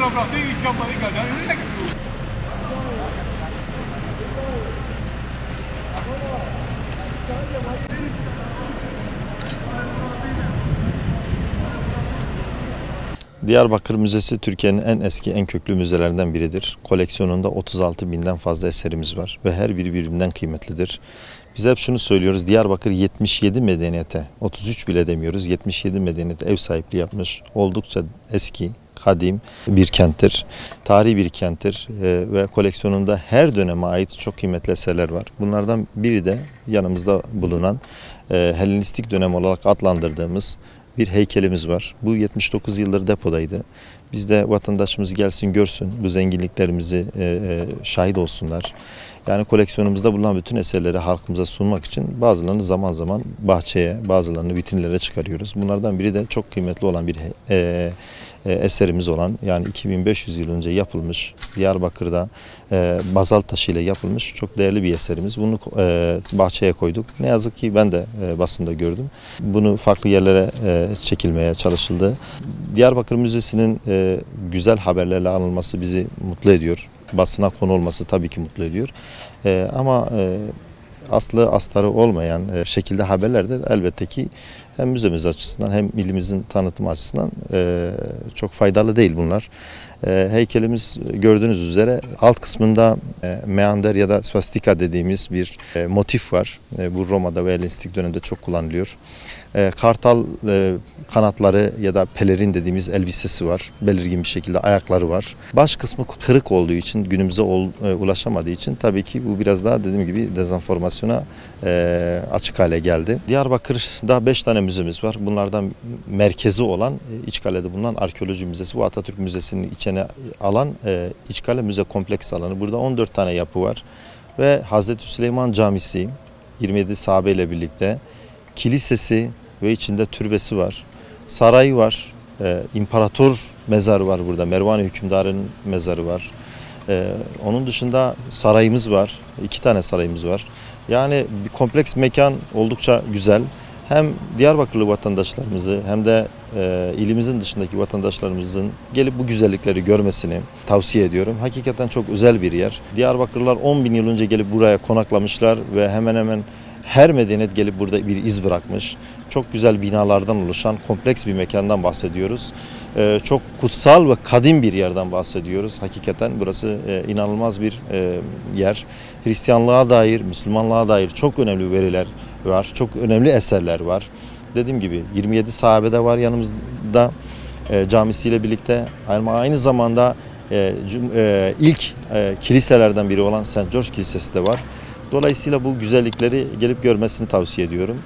bıraktı, hiç yapmadı geldi. Nereye gitti? Diyarbakır Müzesi Türkiye'nin en eski, en köklü müzelerinden biridir. Koleksiyonunda 36 binden fazla eserimiz var ve her biri birbirinden kıymetlidir. Biz hep şunu söylüyoruz, Diyarbakır 77 medeniyete, 33 bile demiyoruz, 77 medeniyete ev sahipliği yapmış, oldukça eski, kadim bir kenttir, tarihi bir kenttir ve koleksiyonunda her döneme ait çok kıymetli eserler var. Bunlardan biri de yanımızda bulunan Helenistik dönem olarak adlandırdığımız bir heykelimiz var. Bu 79 yıldır depodaydı. Biz de vatandaşımız gelsin görsün, bu zenginliklerimizi şahit olsunlar. Yani koleksiyonumuzda bulunan bütün eserleri halkımıza sunmak için bazılarını zaman zaman bahçeye, bazılarını vitrinlere çıkarıyoruz. Bunlardan biri de çok kıymetli olan bir eserimiz olan, yani 2500 yıl önce yapılmış, Diyarbakır'da bazalt taşı ile yapılmış çok değerli bir eserimiz. Bunu bahçeye koyduk. Ne yazık ki ben de basında gördüm. Bunu farklı yerlere çekilmeye çalışıldı. Diyarbakır Müzesi'nin güzel haberlerle anılması bizi mutlu ediyor. Basına konu olması tabii ki mutlu ediyor. Ama aslı astarı olmayan şekilde haberler de elbette ki hem müzemiz açısından hem ilimizin tanıtımı açısından çok faydalı değil bunlar. Heykelimiz gördüğünüz üzere alt kısmında meander ya da swastika dediğimiz bir motif var. Bu Roma'da ve Helenistik dönemde çok kullanılıyor. Kartal kanatları ya da pelerin dediğimiz elbisesi var. Belirgin bir şekilde ayakları var. Baş kısmı kırık olduğu için, günümüze ulaşamadığı için tabii ki bu biraz daha dediğim gibi dezenformasyona açık hale geldi. Diyarbakır'da 5 tane müzemiz var. Bunlardan merkezi olan İçkale'de bulunan Arkeoloji Müzesi, bu Atatürk Müzesi'nin içine alan İçkale Müze Kompleks alanı. Burada 14 tane yapı var ve Hazreti Süleyman Camisi 27 sahabe ile birlikte, kilisesi ve içinde türbesi var. Sarayı var. İmparator mezarı var burada. Mervan hükümdarının mezarı var. Onun dışında sarayımız var. 2 tane sarayımız var. Yani bir kompleks mekan, oldukça güzel. Hem Diyarbakırlı vatandaşlarımızı hem de ilimizin dışındaki vatandaşlarımızın gelip bu güzellikleri görmesini tavsiye ediyorum. Hakikaten çok özel bir yer. Diyarbakırlılar 10 bin yıl önce gelip buraya konaklamışlar ve hemen hemen her medeniyet gelip burada bir iz bırakmış. Çok güzel binalardan oluşan kompleks bir mekandan bahsediyoruz. Çok kutsal ve kadim bir yerden bahsediyoruz. Hakikaten burası inanılmaz bir yer. Hristiyanlığa dair, Müslümanlığa dair çok önemli veriler var. Çok önemli eserler var. Dediğim gibi 27 sahabede var yanımızda camisiyle birlikte. Ama aynı zamanda ilk kiliselerden biri olan St. George Kilisesi de var. Dolayısıyla bu güzellikleri gelip görmesini tavsiye ediyorum.